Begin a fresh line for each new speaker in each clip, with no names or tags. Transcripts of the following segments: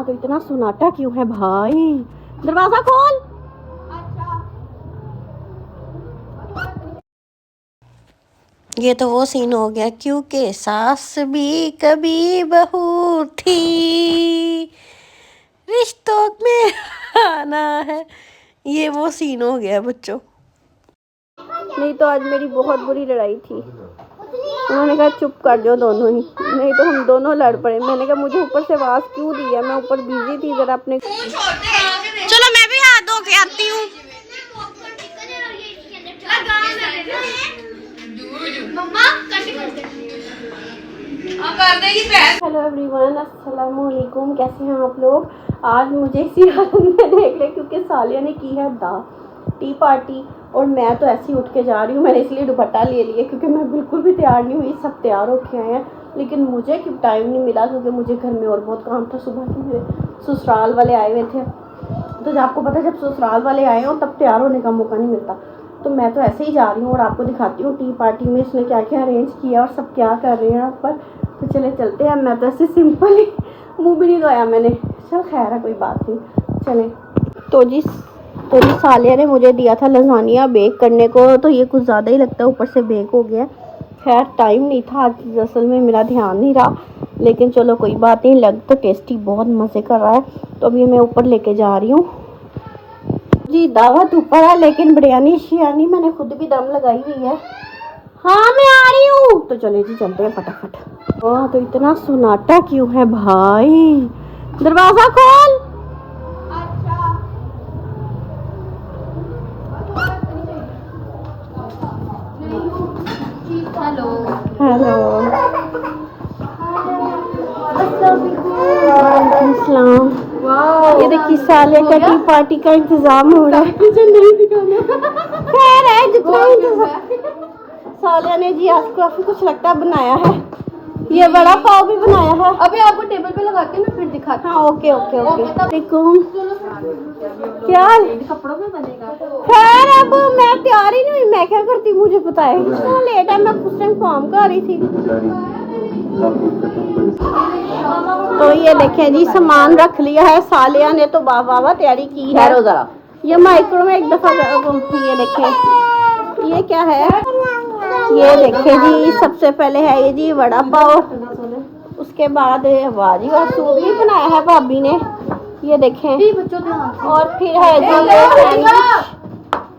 तो इतना सन्नाटा क्यों है भाई? दरवाजा खोल। ये तो वो सीन हो गया क्योंकि सास भी कभी बहू थी, रिश्तों में आना है। ये वो सीन हो गया बच्चों। नहीं तो आज मेरी बहुत बुरी लड़ाई थी। उन्होंने कहा चुप कर जाओ दोनों ही, नहीं तो हम दोनों लड़ पड़े। मैंने कहा मुझे ऊपर से आवाज क्यों दी है, मैं ऊपर बिजी थी जरा अपने। चलो मैं भी हाथ धो के आती हूँ। हेलो एवरीवन, अस्सलाम वालेकुम। कैसे हैं आप लोग? आज मुझे इसी हालत में देख रहे क्योंकि सालिया ने की है टी पार्टी और मैं तो ऐसे ही उठ के जा रही हूँ। मैंने इसलिए दुपट्टा ले लिया क्योंकि मैं बिल्कुल भी तैयार नहीं हुई। सब तैयार होके आए हैं लेकिन मुझे क्यों टाइम नहीं मिला क्योंकि मुझे घर में और बहुत काम था। सुबह से मेरे ससुराल वाले आए हुए थे, तो जब आपको पता है जब ससुराल वाले आए हो तब तैयार होने का मौका नहीं मिलता। तो मैं तो ऐसे ही जा रही हूँ और आपको दिखाती हूँ टी पार्टी में इसने क्या क्या अरेंज किया और सब क्या कर रहे हैं ऊपर। तो चले चलते हैं। मैं तो ऐसे सिंपल ही मुँह भी नहीं धोया मैंने। चल खैर है, कोई बात नहीं, चले। तो जी सालिया ने मुझे दिया था लजानिया बेक करने को, तो ये कुछ ज़्यादा ही लगता है, ऊपर से बेक हो गया। खैर टाइम नहीं था आज, असल में मेरा ध्यान नहीं रहा, लेकिन चलो कोई बात नहीं। लग तो टेस्टी बहुत मज़े कर रहा है। तो अभी मैं ऊपर लेके जा रही हूँ जी। दावत ऊपर है लेकिन बिरयानी शियानी मैंने खुद भी दम लगाई हुई है। हाँ मैं आ रही हूँ। तो चले जी चलते हैं फटाफट। वाह तो इतना सन्नाटा क्यों है भाई? दरवाजा खोल। हेलो हेलो अस्सलाम। ये देखिए साले का टी पार्टी का इंतजाम हो रहा है। खैर है जितना इंतजाम। सालिया ने जी आज काफी कुछ लगता है बनाया है। ये बड़ा पाव भी बनाया है। अभी आपको टेबल पे लगा के मैं फिर दिखाती हूँ। हाँ ओके ओके ओके। क्या कपड़ों में बनेगा? खैर अब मैं तैयार ही नहीं हुई, मैं क्या करती मुझे पता है। इतना लेट है, मैं उस टाइम काम कर रही थी। तो ये देखें जी सामान रख लिया है सालिया ने, तो वाह तैयारी की है। ये माइक्रो में एक दफा ये देखें ये क्या है। ये देखें जी सबसे पहले है ये जी वड़ा पाव, उसके बाद वाह जी वाह सूप भी बनाया है भाभी ने, ये देखें। और फिर है जी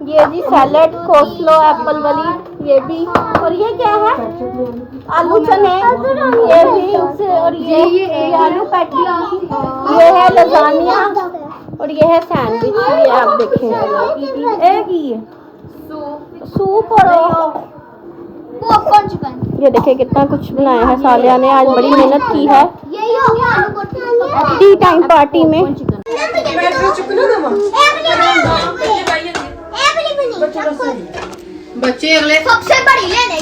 ये जी सैलेड कोस्लो एप्पल वाली, ये भी। और ये क्या है? आलू चने, ये बीन्स, और ये आलू पैटी, ये है लजानिया, और ये है सैंडविच। ये आप देखें एक ही सूप और पॉपकॉर्न चिकन। ये देखिए कितना कुछ बनाया है सालिया ने, आज बड़ी मेहनत की है टी टाइम पार्टी में।
बच्चे अगले
सबसे बड़ी लेने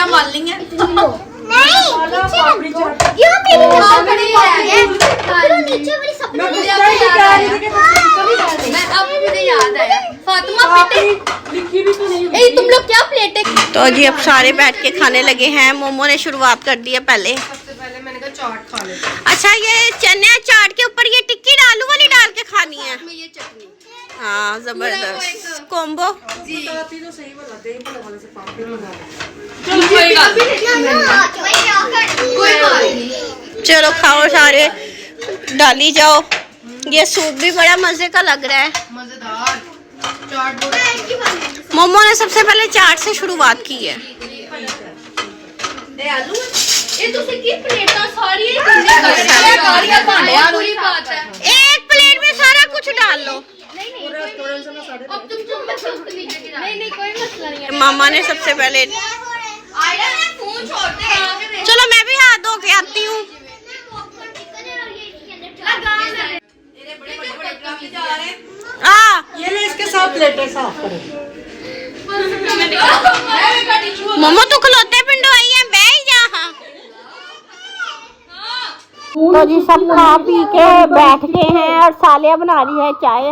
मान लेंगे।
तुम लोग क्या प्लेटें? तो जी अब सारे बैठ के खाने लगे हैं। मोमो ने शुरुआत कर दी है पहले।
सबसे पहले मैंने कहा चाट खा ले।
अच्छा ये चने चाट के ऊपर ये टिक्की आलू वाली डाल के खानी है।
ये चटनी
हाँ जबरदस्त कॉम्बो। चलो खाओ सारे, डाली जाओ। ये सूप भी बड़ा मजे का लग रहा है,
मजेदार। चाट
मोमो ने सबसे पहले चाट से शुरुआत की है। एक प्लेट में सारा कुछ डाल लो। मामा ने सबसे पहले। चलो मैं भी हाथ धो के आती हूँ।
ये ले इसके साथ प्लेटें साफ करें।
मोमो तू खलोते पिंडो आई है, बह ही जा। तो जी सब खा पी के बैठ गए हैं और सालिया बना रही है चाय।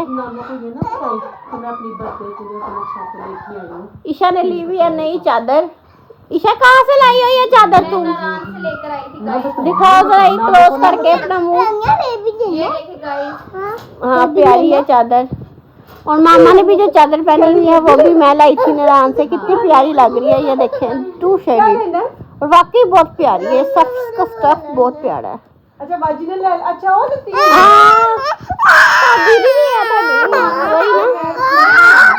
ईशा ने ली हुई है नई चादर। ईशा कहाँ से लाई हो ये चादर तुम? दिखाओ जरा क्लोज करके अपना मुंह। हाँ प्यारी है चादर। और मामा ने भी जो चादर पहनी हुई है वो भी मैं लाई थी नारायण से, कितनी प्यारी लग रही है। ये देखें 2 शेडेड और वाकई बहुत प्यारी है। सब का स्टफ बहुत प्यारा है।
अच्छा बाजी ने ले अच्छा हो लेती है।
भाभी भी है वही ना,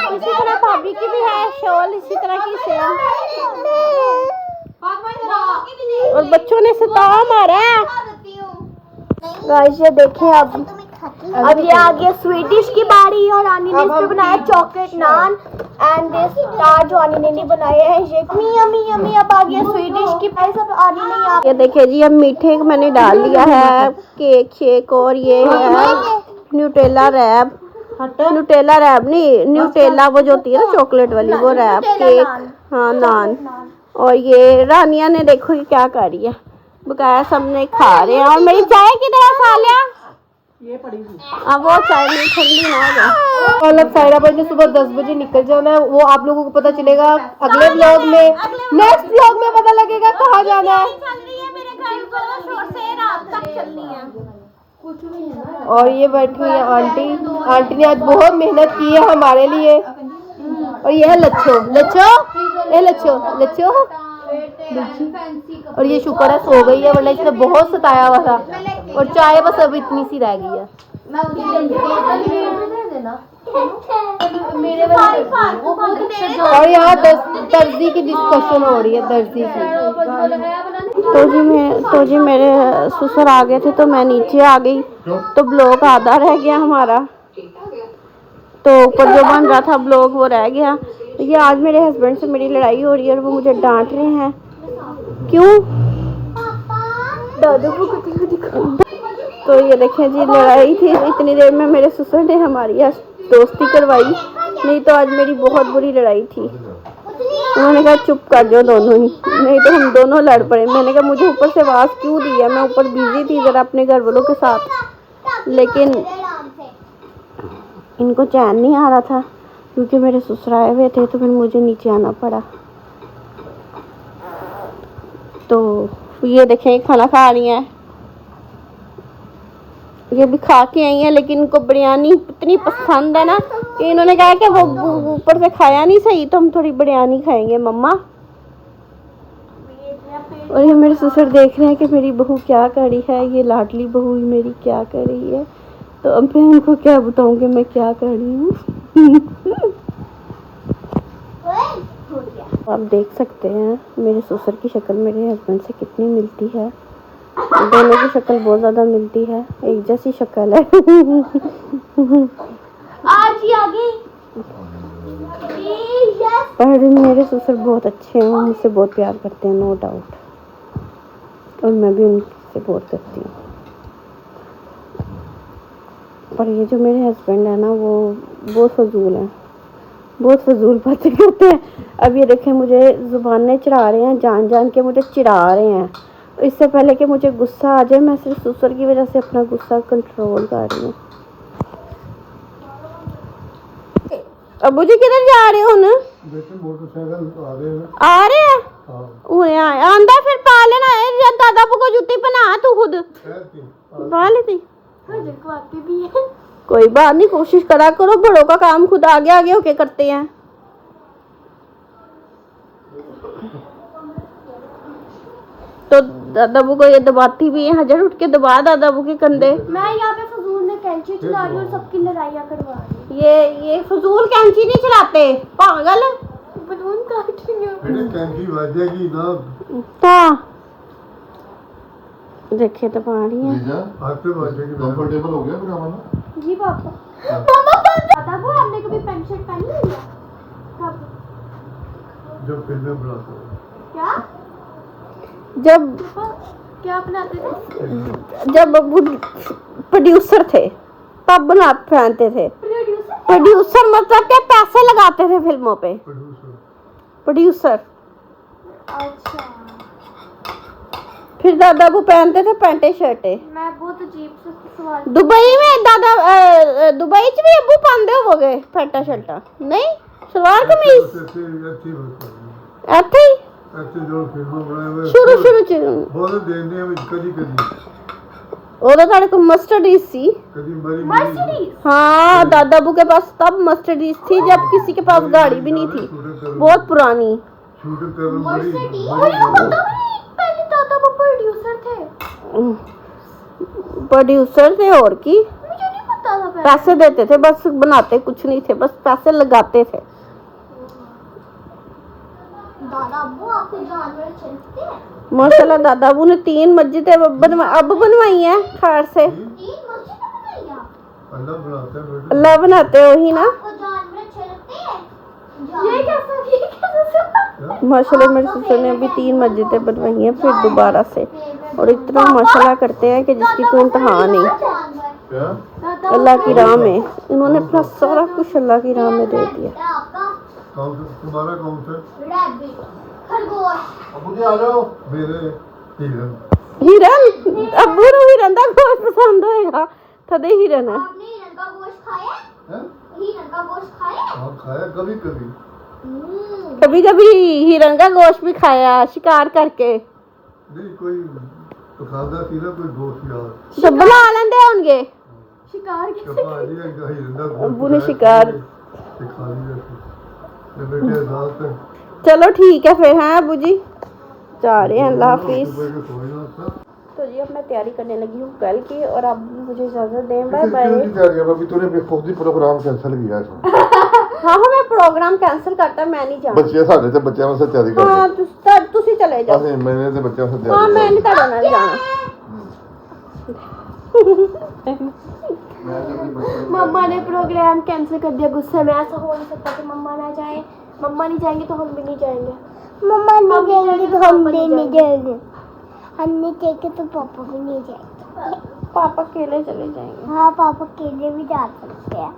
इसी तरह भाभी की भी है शॉल इसी तरह की सेम। और बच्चों ने सताया मारा है। गाइस ये देखें अब ये आ गया स्वीट डिश की बारी और आनी ने इस पे बनाया chocolate naan and this star जो आनी ने नहीं बनाए हैं। ये यम्मी यम्मी अब आ गया स्वीट डिश की प्राइस। अब आनी ने ये देखिए जी अब मीठे मैंने डाल दिया है केक शेक और ये है न्यूटेला रैप। न्यूटेला रैप नहीं, न्यूटेला वो जो होती है ना चॉकलेट वाली वो रैप केक। हाँ नान। और ये रानिया ने देखो ये क्या कर रही है, बकाया सबने खा रहे हैं। और मेरी चाय किधर है सालिया?
ये पड़ी हुई।
अब वो चाय नहीं ठंडी ना हो जाए।
अलग साइड पर सुबह 10 बजे निकल जाना है, वो आप लोगों को पता चलेगा अगले व्लॉग में। नेक्स्ट व्लॉग में पता लगेगा कहाँ जाना है। और ये बैठी हुई है आंटी। आंटी ने आज बहुत मेहनत की है हमारे लिए। और ये है लच्छो लच्छो ए लच्छो लच्छो। और ये शुक्र है सो गई है, वरना इसने बहुत सताया हुआ था। और चाय बस अब इतनी सी रह गई है। और यहाँ दर्जी की डिस्कशन हो रही है, दर्जी की। तो जी मेरे ससुर आ गए थे तो मैं नीचे आ गई, तो ब्लॉग आधा रह गया हमारा। तो ऊपर जो बन रहा था ब्लॉग वो रह गया। ये आज मेरे हस्बैंड से मेरी लड़ाई हो रही है और वो मुझे डांट रहे हैं। क्यों? दादू को तो ये देखें जी लड़ाई थी, इतनी देर में मेरे ससुर ने हमारी आज दोस्ती करवाई, नहीं तो आज मेरी बहुत बुरी लड़ाई थी। उन्होंने कहा चुप कर जाओ दोनों ही, नहीं तो हम दोनों लड़ पड़े। मैंने कहा मुझे ऊपर से आवाज़ क्यों दी है, मैं ऊपर बिजी थी ज़रा अपने घर वालों के साथ, लेकिन इनको चैन नहीं आ रहा था क्योंकि मेरे ससुर आए हुए थे, तो फिर मुझे नीचे आना पड़ा। तो ये देखें खाना खा रही हैं, ये भी खा के आई हैं, लेकिन इनको बिरयानी इतनी पसंद है ना कि इन्होंने कहा कि वो ऊपर से खाया नहीं सही, तो हम थोड़ी बिरयानी खाएंगे मम्मा। और ये मेरे ससुर देख रहे हैं कि मेरी बहू क्या कर रही है, ये लाडली बहू मेरी क्या कर रही है। तो अब मैं उनको क्या बताऊंगी मैं क्या कर रही हूँ। आप देख सकते हैं मेरे ससुर की शक्ल मेरे हस्बैंड से कितनी मिलती है। दोनों की शक्ल बहुत ज़्यादा मिलती है, एक जैसी शक्ल है। आज ही आ गई। पर मेरे ससुर बहुत अच्छे हैं, मुझसे बहुत प्यार करते हैं नो डाउट, और मैं भी उनसे बहुत करती हूँ। पर ये जो मेरे हस्बैंड है ना वो बहुत फजूल हैं, बहुत फजूल बातें करते हैं। अब ये देखें मुझे ज़ुबानें चढ़ा रहे हैं, जान जान के मुझे चिढ़ा रहे हैं। इससे पहले कि मुझे गुस्सा आ जाए मैं सिर्फ ससुर की वजह से अपना गुस्सा कंट्रोल कर रही हूँ। अबू जी किधर जा रहे हो ना? आ रहे हैं आंदा फिर पा लेना है। दादा को जूती पहना तू खुद पा लेती भी है। कोई बात नहीं, कोशिश करा करो, बड़ों का काम खुद आगे आगे होके करते हैं। तो दादाबू को ये दबाती भी है, हजर उठ के दबा दादाबू के कंधे। मैं यहाँ पे फजूल में कैंची चला रही हूँ और सबकी लड़ाइयाँ करवा रही हूँ। ये फजूल कैंची नहीं चलाते पागल, बलून काट रही हूँ। कैंची बजेगी ना। देखिए तो पा रही है।
कंफर्टेबल हो गया फिर हमारा
जी पापा। दादाबू आपने कभी पैंट शर्ट पहनी है क्या?
जब फिल्में बनाते हैं।
क्या? जब क्या बनाते थे? जब प्रोड्यूसर थे तब बना पहनते थे। प्रोड्यूसर मतलब क्या पैसे लगाते थे फिल्मों पे। प्रोड्यूसर। अच्छा। फिर दादाबू पहनते थे पैंटे शर्टे। मैं बहुत अजीब से सवाल। दुबई में दादा दुबई च भी अबू पांदे होगे पैंटा शर्टा? नहीं सलवार कमीज ऐसे ही शुरू च
बहुत देखने में कदी
ਉਹਦਾ ਤੁਹਾਡੇ ਕੋਲ मर्सिडीज थी
कभी मरी
हाँ दादा अबू के पास तब मर्सिडीज थी जब किसी के पास गाड़ी भी नहीं थी बहुत पुरानी
शूटिंग कर मरी
पहले दादा वो प्रोड्यूसर थे,
प्रोड्यूसर थे और की
मुझे नहीं पता था पहले।
पैसे देते थे बस बनाते कुछ नहीं थे बस पैसे लगाते थे
दादा अब्बू आपको जानवर चलते हैं?
माशाल्लाह दादा अबू ने 3 मस्जिदें अब बनवाई हैं खार से
3 मस्जिद बनाई आप?
अल्लाह बनाता है बेटा
अल्लाह बनाते वही ना
आपको जानवर चलते हैं? ये कैसा
माशाल्लाह मेरे ससुर ने अभी 3 मस्जिदें बनवाई हैं फिर दोबारा से और इतना माशाल्लाह करते हैं कि जिसकी कोई इंतहा नहीं
क्या
अल्लाह की राह में इन्होंने अपना सारा कुछ अल्लाह की राह में दे दिया
आपका
कौन सा तुम्हारा कौन सा
रैबिट, खरगोश।
अबू जी आ जाओ मेरे हीरन
हिरन अबू ਨੂੰ हिरन ਦਾ गोश्त पसंद होएगा तदे हिरन है
आपने हिरन का गोश्त खाया?
हैं
हिरन का गोश्त खाया?
हाँ खाया कभी कभी
कभी कभी हिरन का गोश्त भी खाया शिकार करके
नहीं कोई तो खादा थी ना कोई दोस्त यार
तो बना लेंदे होंगे
शिकार की
कपा जी एक हीरन का गोश्त
अब्बू ने
बनाया,
शिकार
खा लिया ये बेटे आजाद है
चलो ठीक है फिर हैं अबू जी जा रहे हैं अल्लाह हाफिज
सुबह के सोए ना
तो जी अब मैं तैयारी करने लगी हूँ कल की और अब मुझे इजाज़त दें बाय बाय
तैयारी अभी तूने बेखौफ दी प्रोग्राम कैंसिल किया है
हाँ हाँ मैं प्रोग्राम कैंसिल करता मैं नहीं जाना
ਬੱਚੇ ਸਾਡੇ ਤੇ ਬੱਚਿਆਂ ਵਾਸਤੇ ਤਿਆਰੀ ਕਰਦੇ
हाँ तुसी चले जाओ
ਅਸੀਂ ਮੈਨੇ ਤੇ ਬੱਚਿਆਂ ਵਾਸਤੇ
हाँ
ਤਿਆਰੀ
मैं नहीं ਤੁਹਾਡੇ ਨਾਲ जाना
मम्मा ने प्रोग्राम कैंसिल कर दिया गुस्से में। ऐसा हो नहीं सकता कि मम्मा ना जाए, मम्मा नहीं जाएंगे तो हम भी नहीं जाएंगे।
मम्मा नहीं जाएंगे तो हम भी नहीं जाएंगे, हम नहीं जाएंगे तो पापा भी नहीं जाएंगे।
पापा अकेले चले जाएंगे
हाँ पापा अकेले भी जा सकते हैं।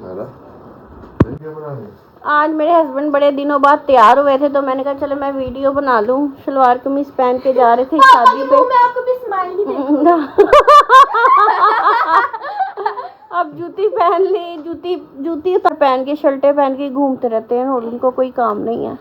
ਸਾਰਾ ਇਹ ਕੀ ਬਣਾਣੀ
आज मेरे हस्बैंड बड़े दिनों बाद तैयार हुए थे तो मैंने कहा चलो मैं वीडियो बना लूं सलवार कमीज पहन के जा रहे थे शादी पे
मैं आपको भी स्माइल नहीं देखूं।
अब जूती पहन ली जूती पर पहन के शर्टें पहन के घूमते रहते हैं और उनको कोई काम नहीं है